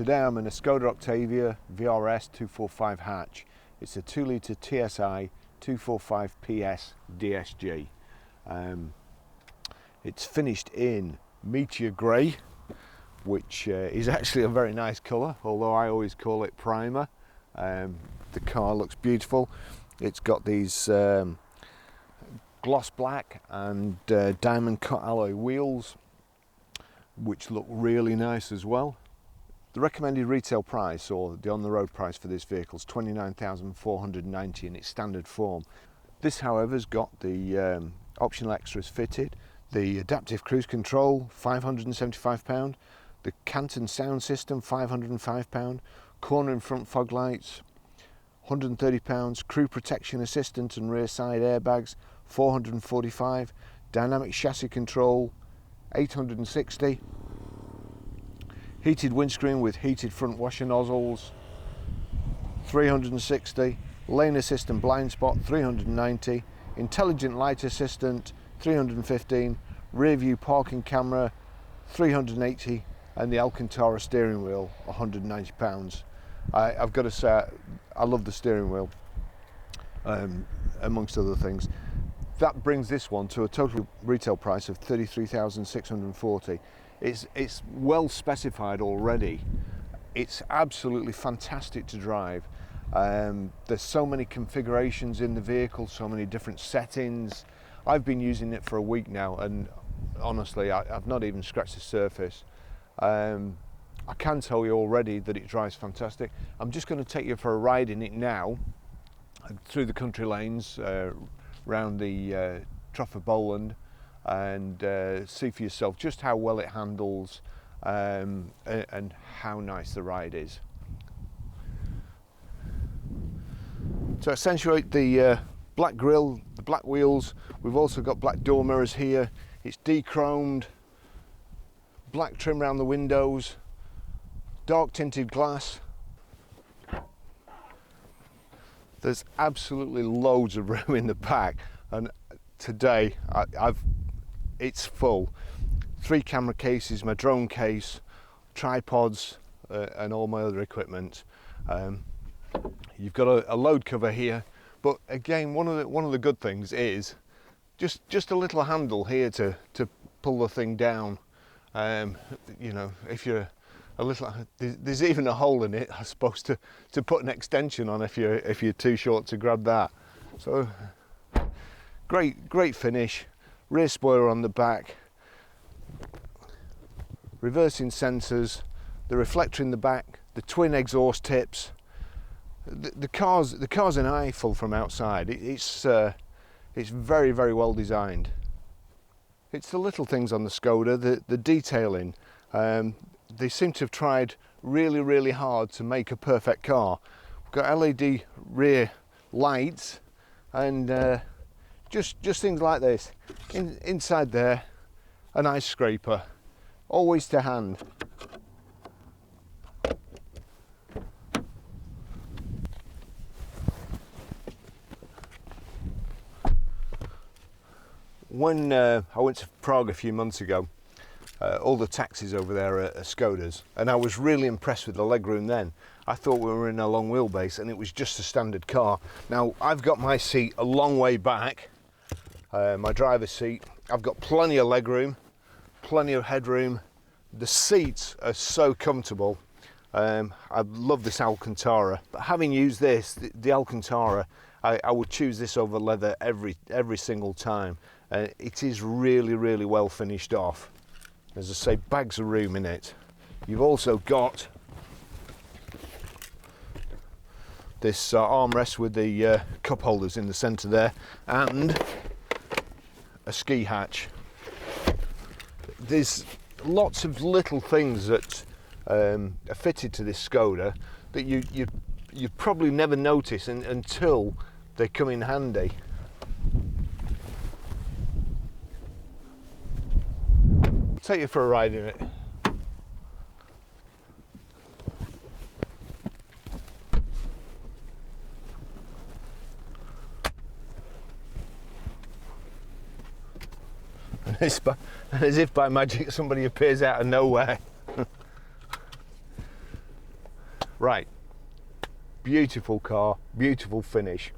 Today I'm in a Skoda Octavia VRS 245 hatch. It's a 2 litre TSI 245 PS DSG. It's finished in Meteor Grey, which is actually a very nice colour, although I always call it primer. The car looks beautiful. It's got these gloss black and diamond cut alloy wheels, which look really nice as well. The recommended retail price, or the on-the-road price for this vehicle, is $29,490 in its standard form. This, however, has got the optional extras fitted: the adaptive cruise control, £575, the Canton sound system, £505, corner and front fog lights, £130, crew protection assistant and rear side airbags, £445, dynamic chassis control, £860, heated windscreen with heated front washer nozzles, £360, lane assist and blind spot, £390, intelligent light assistant, £315, rear view parking camera, £380, and the Alcantara steering wheel, £190. I've got to say, I love the steering wheel, amongst other things. That brings this one to a total retail price of $33,640. It's well specified already. It's absolutely fantastic to drive. There's so many configurations in the vehicle, so many different settings. I've been using it for a week now, and honestly, I've not even scratched the surface. I can tell you already that it drives fantastic. I'm just going to take you for a ride in it now, through the country lanes, round the Trough of Bowland, and see for yourself just how well it handles and how nice the ride is. To accentuate the black grille, the black wheels, we've also got black door mirrors here. It's de-chromed, black trim around the windows, dark tinted glass. There's absolutely loads of room in the back, and today it's full. 3 camera cases, my drone case, tripods, and all my other equipment. You've got a load cover here, but again, one of the good things is just a little handle here to pull the thing down. You know, if you're a little, there's even a hole in it, I suppose, to put an extension on if you're too short to grab that. So great finish. Rear spoiler on the back, reversing sensors, the reflector in the back, the twin exhaust tips. The car's an eyeful from outside. It's very, very well designed. It's the little things on the Skoda, the detailing. They seem to have tried really, really hard to make a perfect car. We've got LED rear lights, and just things like this. Inside there, an ice scraper, always to hand. When I went to Prague a few months ago, all the taxis over there are Skodas, and I was really impressed with the legroom then. I thought we were in a long wheelbase and it was just a standard car. Now, I've got my seat a long way back, my driver's seat. I've got plenty of legroom, plenty of headroom. The seats are so comfortable. I love this Alcantara, but having used this, the Alcantara, I would choose this over leather every single time. It is really, really well finished off. As I say, bags of room in it. You've also got this armrest with the cup holders in the centre there, and a ski hatch. There's lots of little things that are fitted to this Skoda that you probably never notice until they come in handy. Take you for a ride in it. And as if by magic somebody appears out of nowhere. Right, beautiful car, beautiful finish.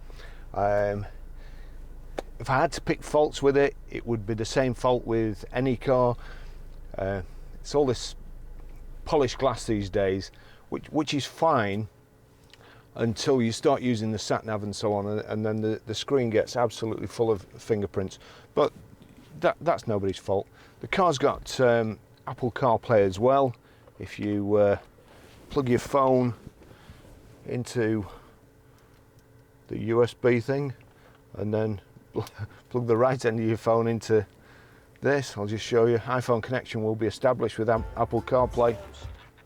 If I had to pick faults with it, it would be the same fault with any car. It's all this polished glass these days, which is fine until you start using the sat nav and so on, and then the screen gets absolutely full of fingerprints. But that's nobody's fault. The car's got Apple CarPlay as well. If you plug your phone into the USB thing and then plug the right end of your phone into this, I'll just show you. iPhone connection will be established with Apple CarPlay.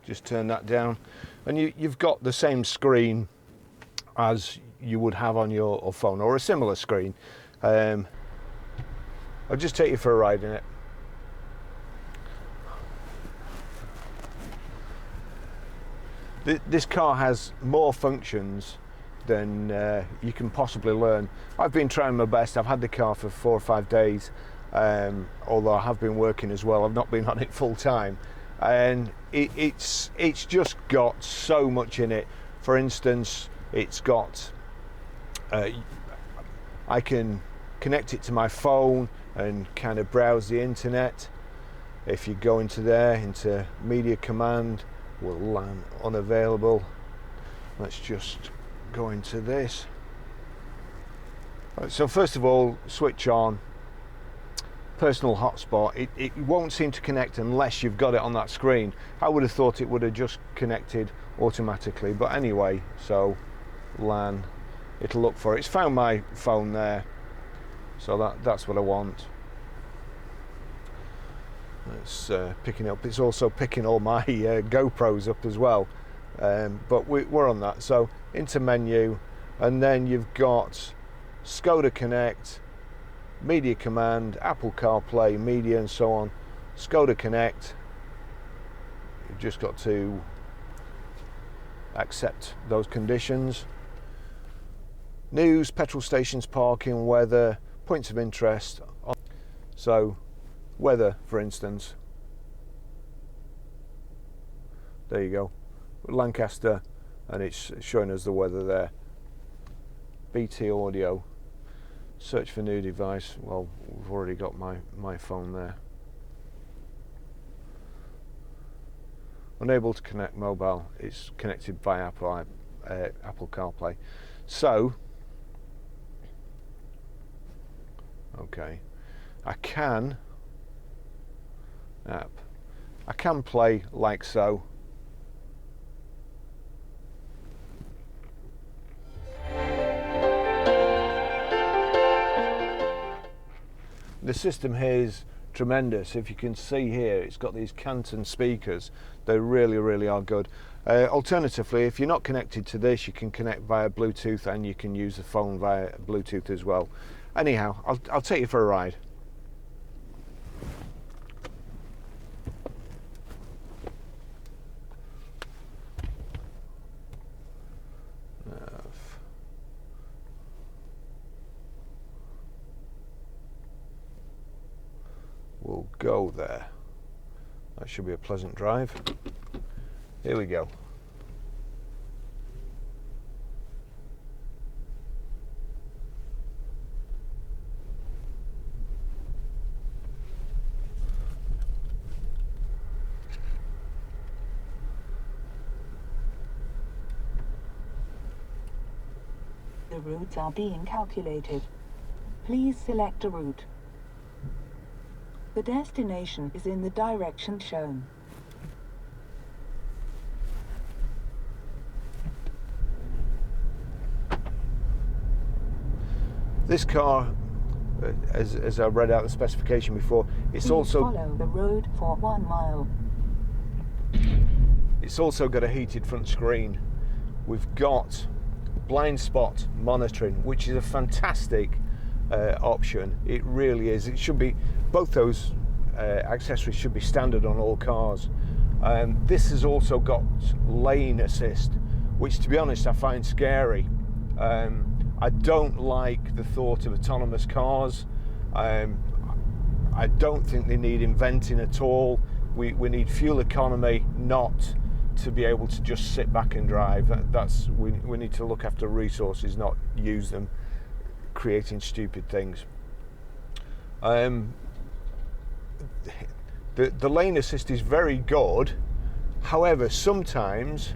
Just turn that down and you've got the same screen as you would have on your phone, or a similar screen. I'll just take you for a ride in it. This car has more functions than you can possibly learn. I've been trying my best. I've had the car for 4 or 5 days, although I have been working as well. I've not been on it full time, and it's just got so much in it. For instance, it's got I can connect it to my phone and kind of browse the internet. If you go into there, into media command, will LAN unavailable. Let's just go into this. Right, so first of all, switch on personal hotspot. It won't seem to connect unless you've got it on that screen. I would have thought it would have just connected automatically, but anyway, so LAN, it'll look for it. It's found my phone there, so that's what I want. It's picking up. It's also picking all my GoPros up as well, but we're on that. So into menu, and then you've got Skoda Connect, media command, Apple CarPlay, media, and so on. Skoda Connect, you've just got to accept those conditions. News, petrol stations, parking, weather, points of interest. So weather, for instance, there you go, Lancaster, and it's showing us the weather there. BT audio, search for new device. Well, we've already got my phone there. Unable to connect mobile. It's connected by Apple CarPlay. So, okay, I can play like so. The system here is tremendous. If you can see here, it's got these Canton speakers. They really are good. Alternatively, if you're not connected to this, you can connect via Bluetooth, and you can use the phone via Bluetooth as well. Anyhow, I'll take you for a ride. We'll go there. That should be a pleasant drive. Here we go. The routes are being calculated. Please select a route. The destination is in the direction shown. This car, as I read out the specification before, it's Please also follow the road for 1 mile. It's also got a heated front screen. We've got blind spot monitoring, which is a fantastic option. It really is. It should be, both those accessories should be standard on all cars. This has also got lane assist, which, to be honest, I find scary. I don't like the thought of autonomous cars. I don't think they need inventing at all. We need fuel economy, not to be able to just sit back and drive. We need to look after resources, not use them creating stupid things. The lane assist is very good. However, sometimes,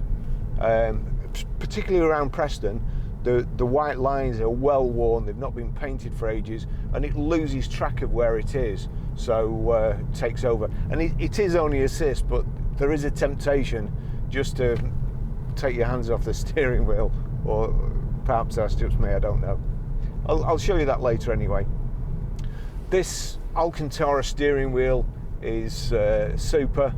particularly around Preston, the white lines are well worn, they've not been painted for ages, and it loses track of where it is, so it takes over. And it is only assist, but there is a temptation just to take your hands off the steering wheel, or perhaps that's just me, I don't know. I'll show you that later anyway. This Alcantara steering wheel is super.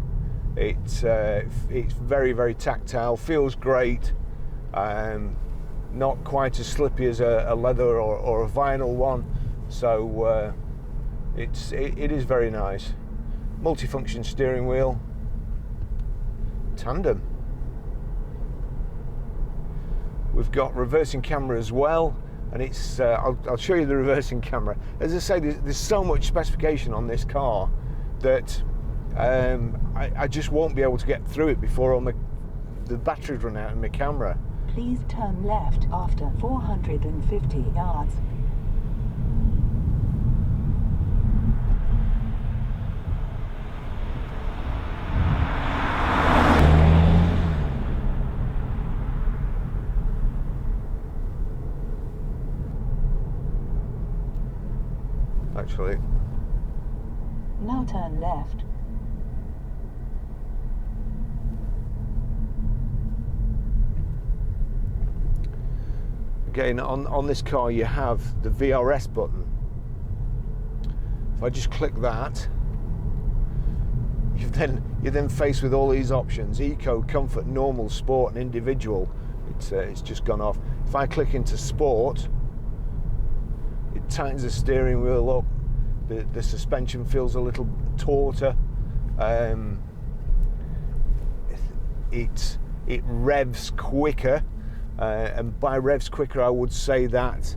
It's very, very tactile, feels great. Not quite as slippy as a leather or a vinyl one, so it is very nice. Multifunction steering wheel, tandem. We've got reversing camera as well, and it's I'll show you the reversing camera. As I say, there's so much specification on this car that I just won't be able to get through it before the batteries run out in my camera. Please turn left after 450 yards. Actually, Now turn left. again, on this car you have the VRS button. If I just click that, you're then faced with all these options: Eco, Comfort, Normal, Sport and Individual. It's just gone off. If I click into Sport, it tightens the steering wheel up, the suspension feels a little tauter, it revs quicker, and by revs quicker I would say that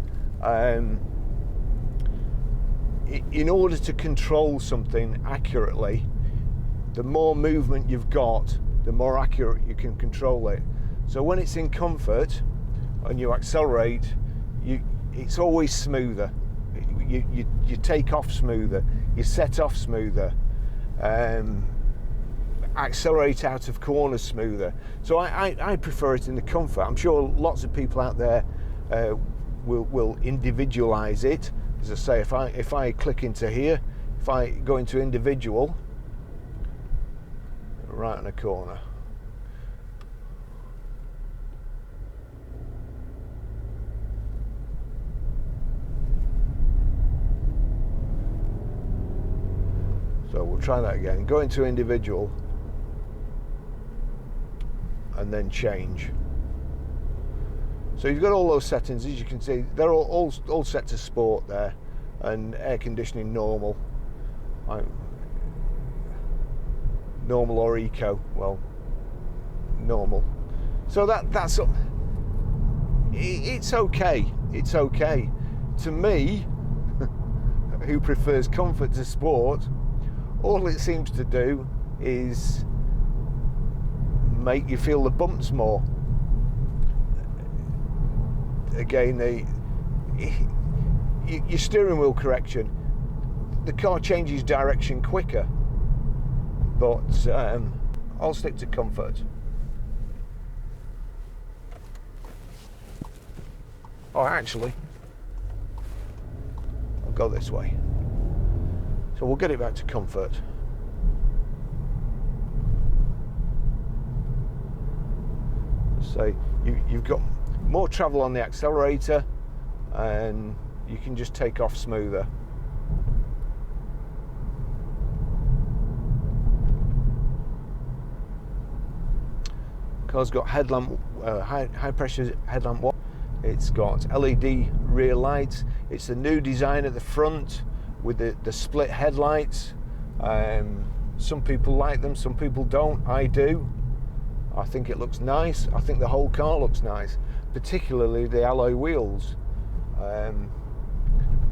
in order to control something accurately, the more movement you've got, the more accurate you can control it. So when it's in comfort and you accelerate, it's always smoother. You take off smoother, you set off smoother, accelerate out of corners smoother. So I prefer it in the comfort. I'm sure lots of people out there will individualize it. As I say, if I click into here, if I go into individual, right in the corner, so we'll try that again. Go into individual and then change. So you've got all those settings. As you can see, they're all set to sport there, and air conditioning normal. Normal or eco, well, normal. So that's it's okay. It's okay. To me, who prefers comfort to sport, all it seems to do is make you feel the bumps more. Again, your steering wheel correction, the car changes direction quicker, but I'll stick to comfort. Oh, actually, I'll go this way. So we'll get it back to comfort. So you've got more travel on the accelerator, and you can just take off smoother. Car's got headlamp, high pressure headlamp. It's got LED rear lights. It's a new design at the front with the split headlights. Some people like them, some people don't. I do. I think it looks nice. I think the whole car looks nice, particularly the alloy wheels.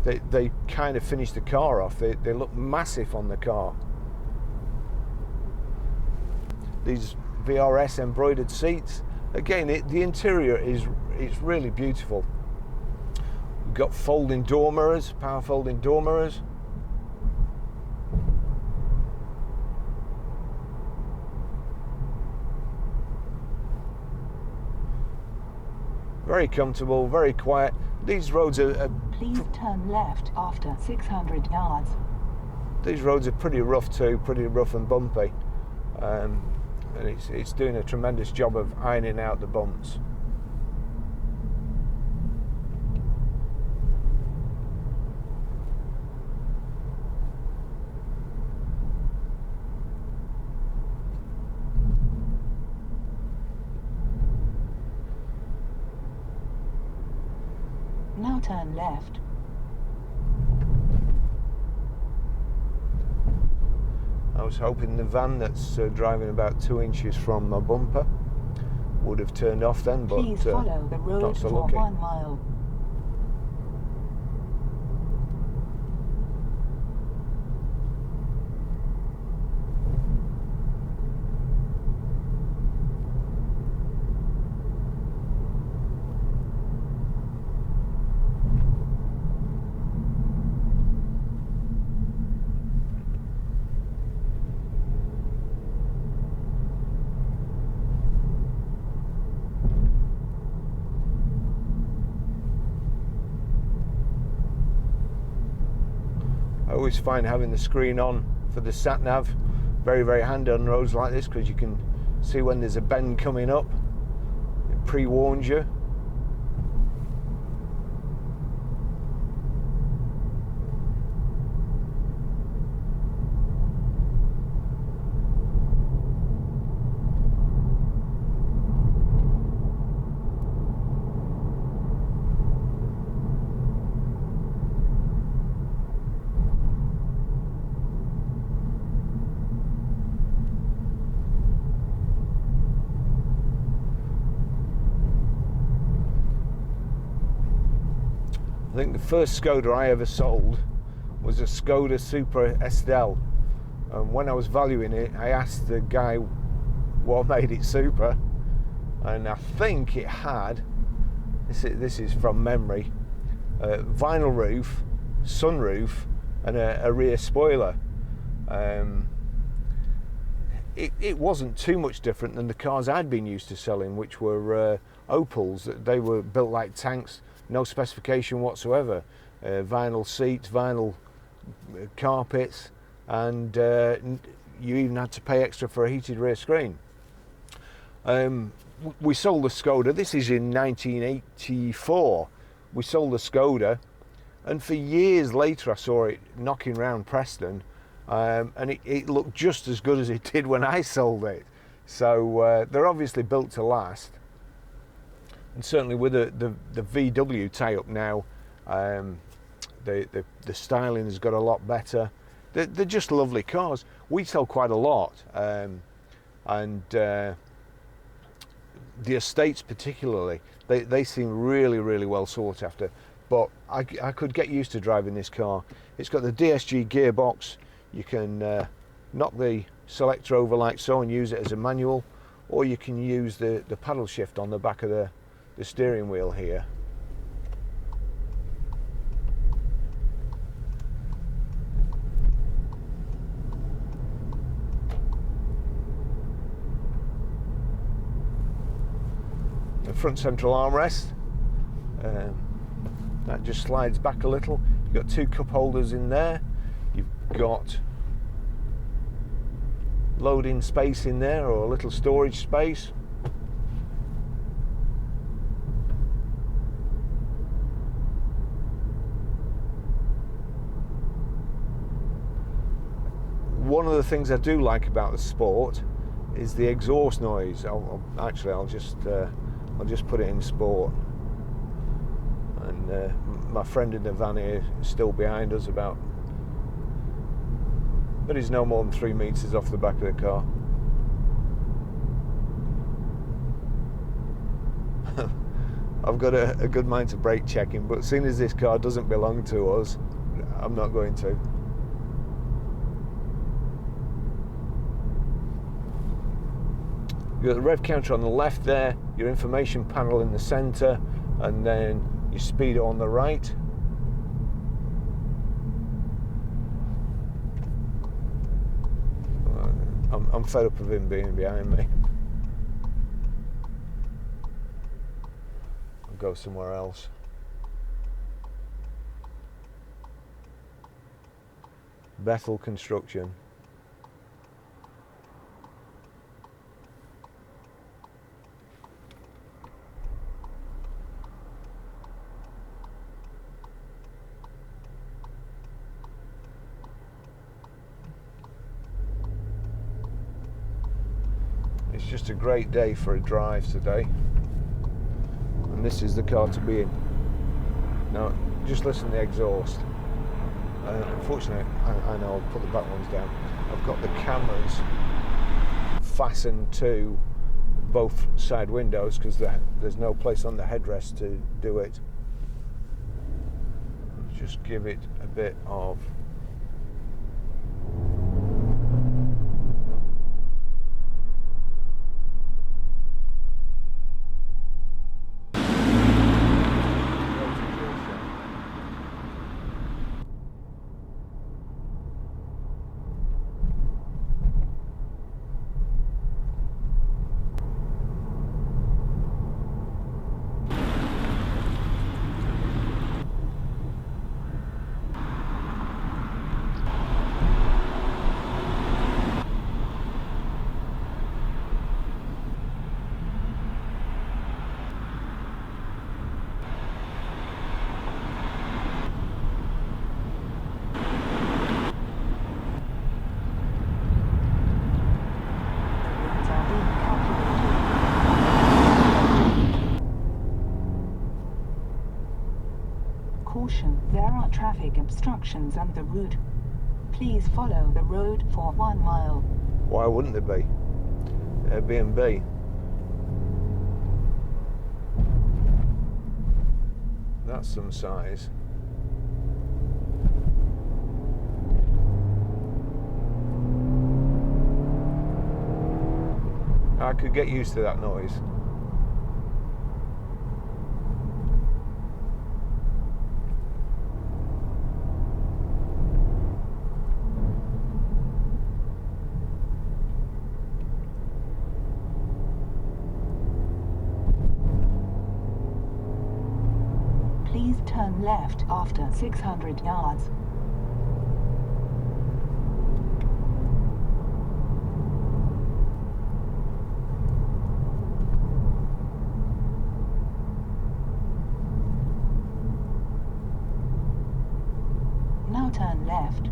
They kind of finish the car off. They look massive on the car. These VRS embroidered seats. Again, the interior is really beautiful. We've got folding door mirrors, power folding door mirrors. Very comfortable, very quiet. These roads are Please turn left after 600 yards. These roads are pretty rough too, pretty rough and bumpy. And it's doing a tremendous job of ironing out the bumps. Now turn left. I was hoping the van that's driving about 2 inches from my bumper would have turned off then, but Please follow the road not so for lucky. 1 mile. I always find having the screen on for the sat-nav very, very handy on roads like this, because you can see when there's a bend coming up. It pre-warns you. I think the first Skoda I ever sold was a Skoda Super Estelle. And when I was valuing it, I asked the guy what made it super, and I think it had, this is from memory, vinyl roof, sunroof, and a rear spoiler. It wasn't too much different than the cars I'd been used to selling, which were Opals. They were built like tanks, no specification whatsoever. Vinyl seats, vinyl carpets, and you even had to pay extra for a heated rear screen. We sold the Skoda, this is in 1984. We sold the Skoda, and for years later I saw it knocking around Preston, and it looked just as good as it did when I sold it. So they're obviously built to last. And certainly with the VW tie-up now, the styling has got a lot better. They're just lovely cars. We sell quite a lot, and the estates particularly, they seem really, really well sought after. But I could get used to driving this car. It's got the DSG gearbox. You can knock the selector over like so and use it as a manual, or you can use the paddle shift on the back of the steering wheel here. The front central armrest, that just slides back a little. You've got 2 cup holders in there. You've got loading space in there, or a little storage space. One of the things I do like about the Sport is the exhaust noise. I'll just put it in Sport. And my friend in the van here is still behind us but he's no more than 3 meters off the back of the car. I've got a good mind to brake check him, but seeing as this car doesn't belong to us, I'm not going to. You've got the rev counter on the left there, your information panel in the centre, and then your speedo on the right. I'm fed up of him being behind me. I'll go somewhere else. Bethel Construction. It's just a great day for a drive today, and this is the car to be in. Now just listen to the exhaust. Unfortunately, I know I'll put the back ones down. I've got the cameras fastened to both side windows because there's no place on the headrest to do it. Just give it a bit of Caution, there are traffic obstructions on the route. Please follow the road for 1 mile. Why wouldn't there be? Airbnb. That's some size. I could get used to that noise. Please turn left after 600 yards. Now turn left.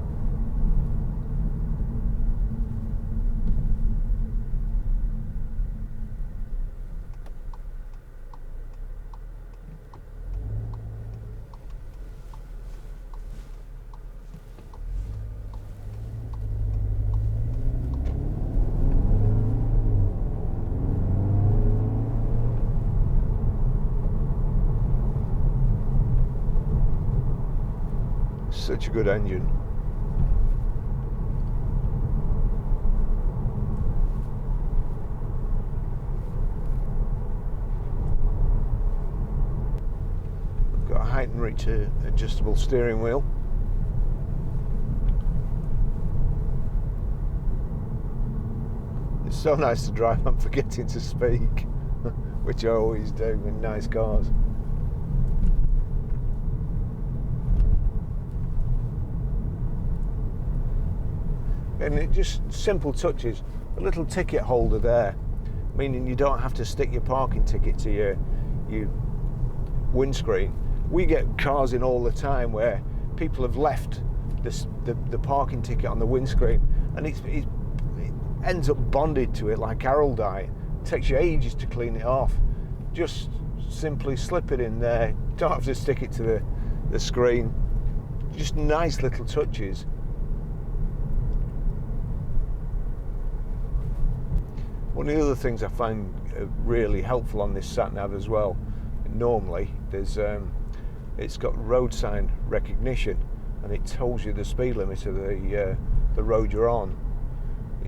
Such a good engine. Got a height and reach adjustable steering wheel. It's so nice to drive, I'm forgetting to speak, which I always do in nice cars. And it just simple touches. A little ticket holder there, meaning you don't have to stick your parking ticket to your windscreen. We get cars in all the time where people have left the parking ticket on the windscreen, and it ends up bonded to it like araldite. It takes you ages to clean it off. Just simply slip it in there. Don't have to stick it to the screen. Just nice little touches. One of the other things I find really helpful on this sat nav as well, normally it's got road sign recognition, and it tells you the speed limit of the road you're on.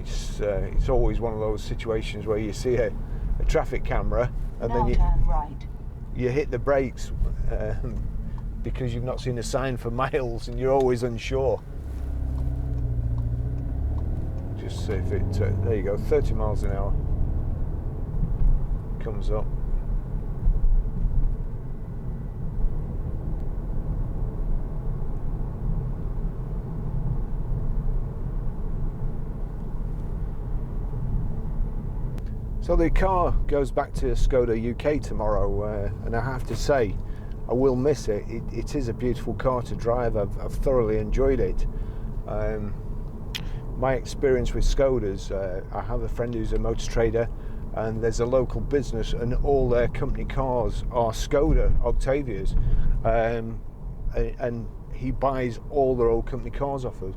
It's always one of those situations where you see a traffic camera and now then turn right. you hit the brakes because you've not seen a sign for miles and you're always unsure. Just see if it, there you go, 30 miles an hour comes up. So the car goes back to Skoda UK tomorrow, and I have to say, I will miss it. It is a beautiful car to drive. I've thoroughly enjoyed it. My experience with Skodas, I have a friend who's a motor trader, and there's a local business, and all their company cars are Skoda Octavias, and he buys all their old company cars off us.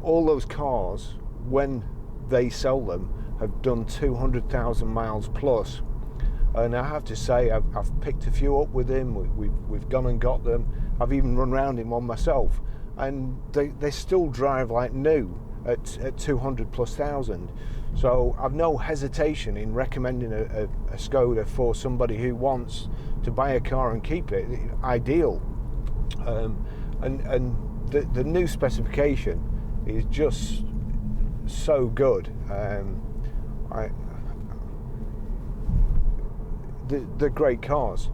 All those cars, when they sell them, have done 200,000 miles plus, and I have to say I've picked a few up with him. We've gone and got them. I've even run around in one myself, and they still drive like new at 200 plus thousand. So I've no hesitation in recommending a Skoda for somebody who wants to buy a car and keep it. Ideal. And the new specification is just so good. They're great cars.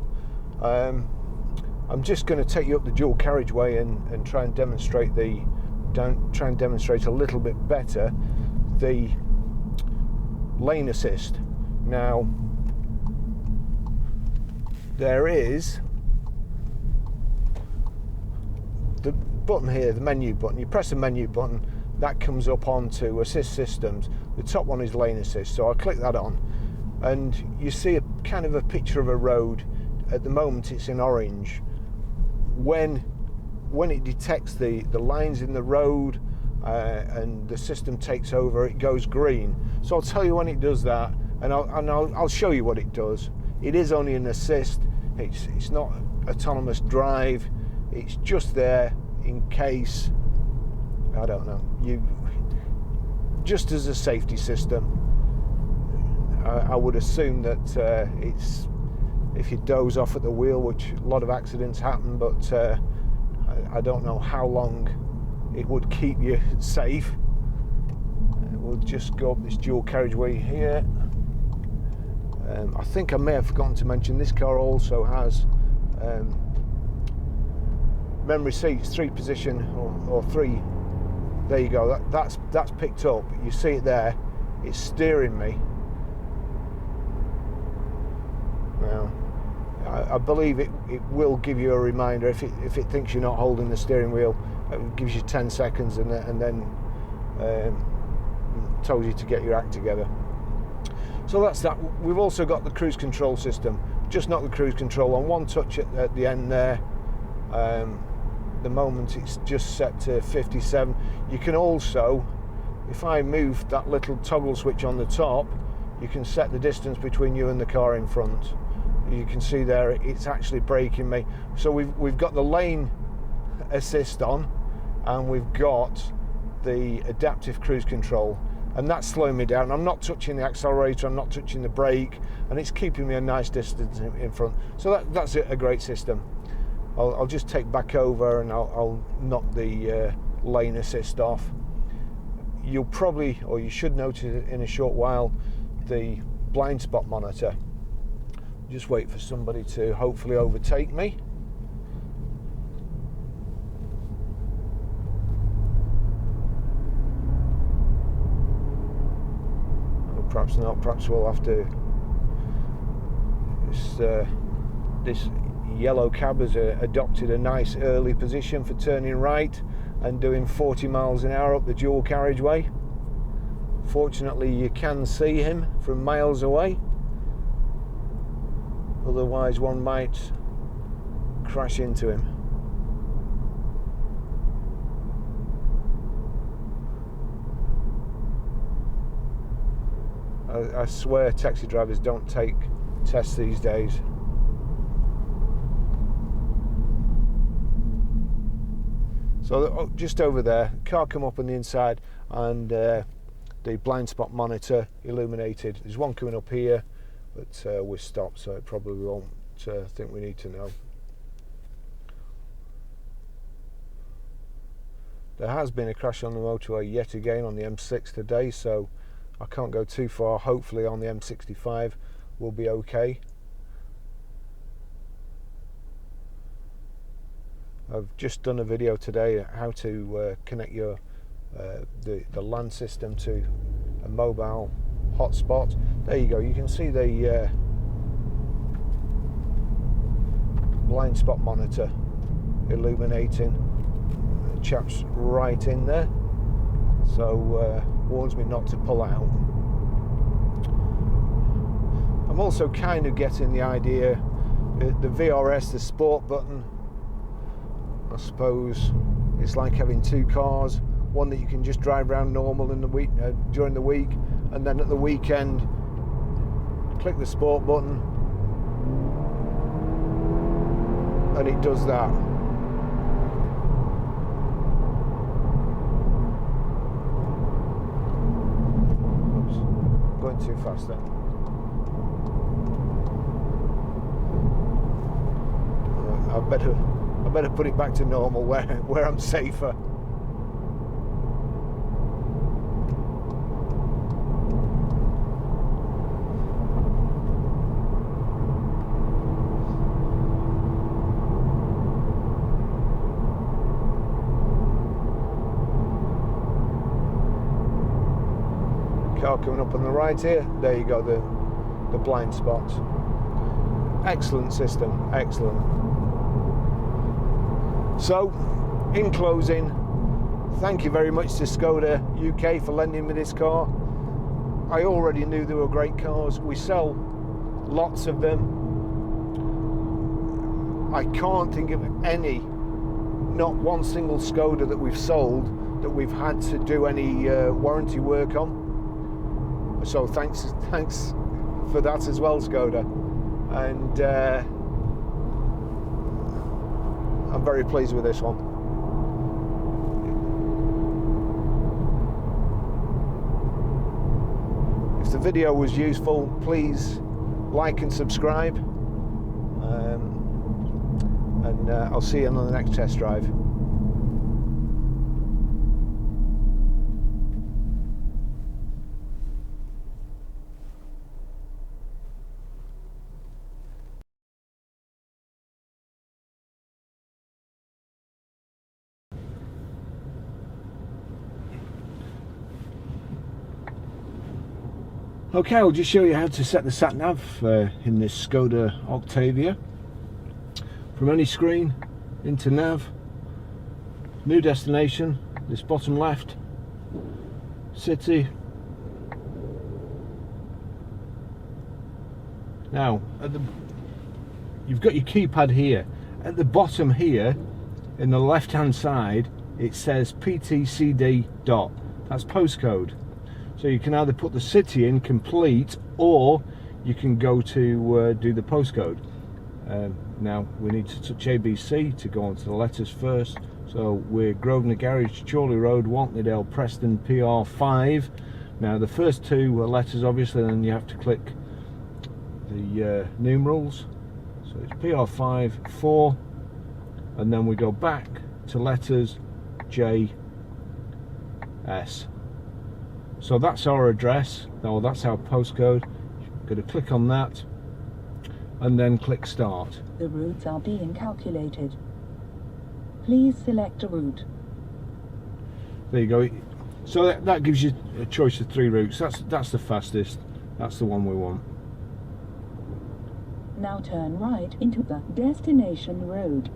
I'm just going to take you up the dual carriageway and try and demonstrate a little bit better the lane assist. Now, there is the button here, the menu button. You press the menu button, that comes up onto assist systems. The top one is lane assist, so I'll click that on, and you see a kind of a picture of a road. At the moment it's in orange. When it detects the lines in the road and the system takes over, it goes green. So I'll tell you when it does that, and I'll show you what it does. It is only an assist. It's not autonomous drive. It's just there in case, I don't know, just as a safety system. I would assume that it's, if you doze off at the wheel, which a lot of accidents happen, but I don't know how long it would keep you safe. We'll just go up this dual carriageway here. I think I may have forgotten to mention this car also has memory seats, 3 position or 3. There you go. That's picked up. You see it there. It's steering me. Now, I believe it will give you a reminder if it thinks you're not holding the steering wheel. It gives you 10 seconds and then tells you to get your act together. So that's that. We've also got the cruise control system, just not the cruise control. On one touch at the end there, the moment it's just set to 57. You can also, if I move that little toggle switch on the top, you can set the distance between you and the car in front. You can see there it's actually braking me. So we've got the lane assist on, and we've got the adaptive cruise control, and that's slowing me down. I'm not touching the accelerator, I'm not touching the brake, and it's keeping me a nice distance in front. So that's a great system. I'll just take back over and I'll knock the lane assist off. You'll probably, or you should notice in a short while, the blind spot monitor. Just wait for somebody to hopefully overtake me. Or perhaps not, perhaps we'll have to. This yellow cab has adopted a nice early position for turning right and doing 40 miles an hour up the dual carriageway. Fortunately, you can see him from miles away. Otherwise, one might crash into him. I swear taxi drivers don't take tests these days. So just over there, car come up on the inside, and the blind spot monitor illuminated. There's one coming up here, but we're stopped, so it probably won't think we need to know. There has been a crash on the motorway yet again on the M6 today, so I can't go too far. Hopefully on the M65 we'll be okay. I've just done a video today how to connect your the LAN system to a mobile hotspot. There you go, you can see the blind spot monitor illuminating. The chap's right in there, so warns me not to pull out. I'm also kind of getting the idea the VRS, the sport button, I suppose it's like having two cars, one that you can just drive around normal in the week during the week, and then at the weekend click the sport button and it does that. Oops, going too fast then. I better put it back to normal where I'm safer. Car coming up on the right here. There you go, the blind spots. Excellent system, excellent. So, in closing, thank you very much to Skoda UK for lending me this car. I already knew they were great cars. We sell lots of them. I can't think of any, not one single Skoda that we've sold that we've had to do any warranty work on. So thanks for that as well, Skoda. And I'm very pleased with this one. If the video was useful, please like and subscribe, and I'll see you on the next test drive. Okay, I'll just show you how to set the sat-nav in this Skoda Octavia. From any screen into nav, new destination, this bottom left, city. Now, you've got your keypad here. At the bottom here, in the left-hand side, it says PTCD dot. That's postcode. So you can either put the city in complete, or you can go to do the postcode. Now we need to touch ABC to go on to the letters first. So we're Grosvenor Garage, Chorley Road, Wantleydale, Preston, PR5. Now the first two letters, obviously, then you have to click the numerals. So it's PR5, 4, and then we go back to letters J, S. So that's our address, or that's our postcode. You're going to click on that and then click start. The routes are being calculated. Please select a route. There you go. So that gives you a choice of 3 routes. That's the fastest. That's the one we want. Now turn right into the destination road.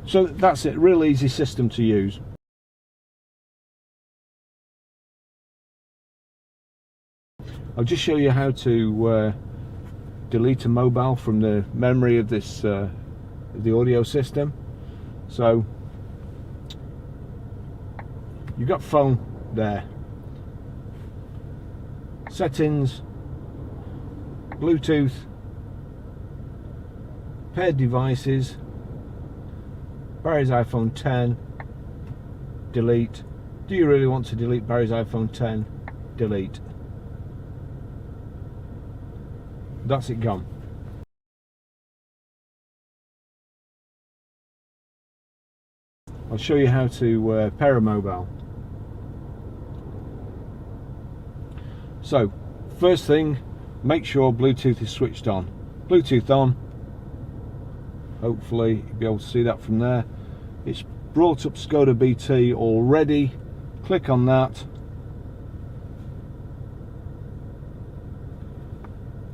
So that's it. Real easy system to use. I'll just show you how to delete a mobile from the memory of this the audio system. So you've got phone there, settings, Bluetooth, paired devices, Barry's iPhone 10, delete. Do you really want to delete Barry's iPhone 10? delete. That's it gone. I'll show you how to pair a mobile. So, first thing, make sure Bluetooth is switched on. Bluetooth on. Hopefully you'll be able to see that from there. It's brought up Skoda BT already. Click on that.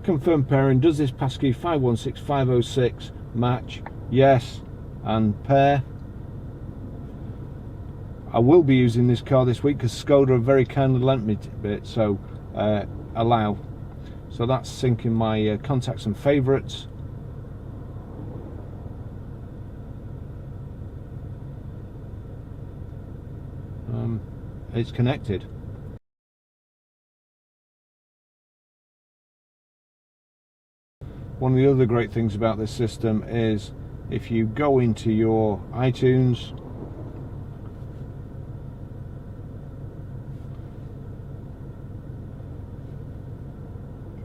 Confirm pairing. Does this passkey 516506 match? Yes. And pair. I will be using this car this week because Skoda have very kindly lent me a bit, so allow. So that's syncing my contacts and favourites. It's connected. One of the other great things about this system is if you go into your iTunes,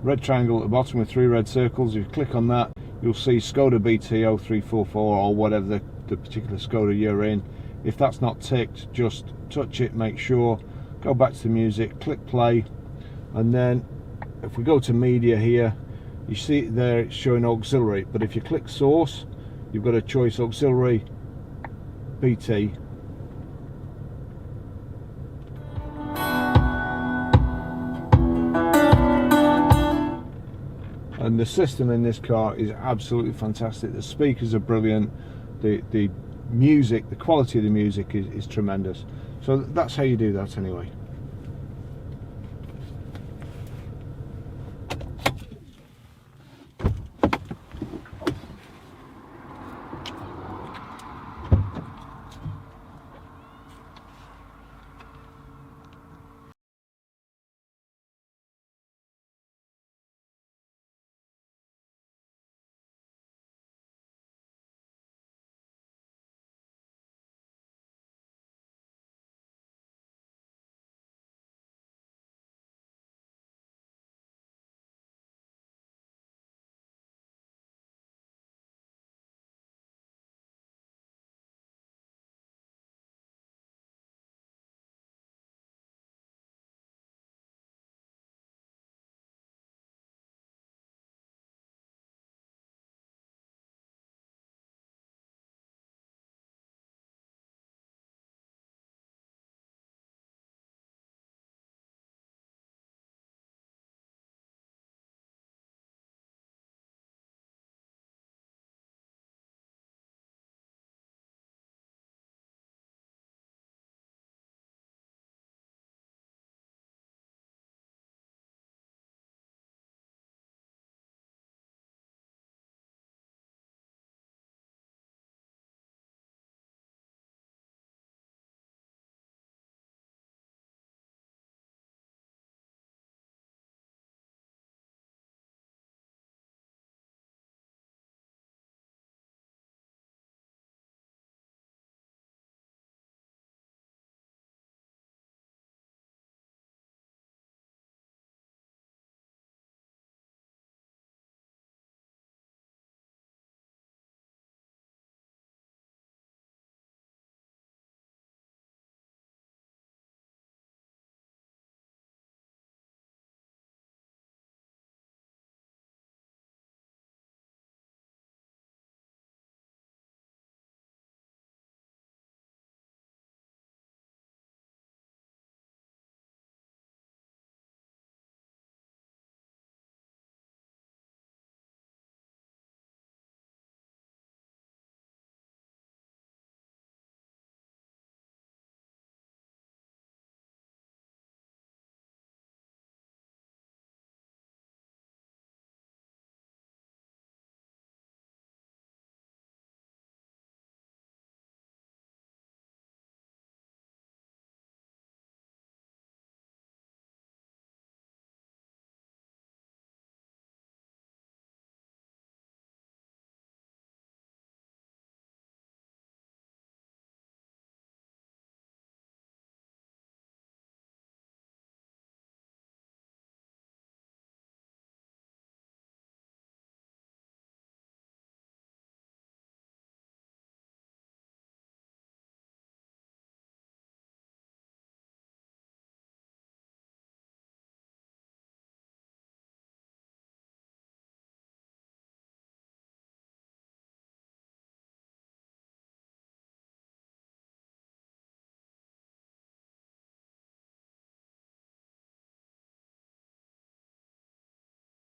red triangle at the bottom with 3 red circles, if you click on that you'll see Skoda BT 0344 or whatever the particular Skoda you're in. If that's not ticked, just touch it, make sure, go back to the music, click play, and then if we go to media here, you see it there, it's showing auxiliary, but if you click source, you've got a choice auxiliary BT. And the system in this car is absolutely fantastic. The speakers are brilliant, the music, the quality of the music is tremendous. So that's how you do that anyway.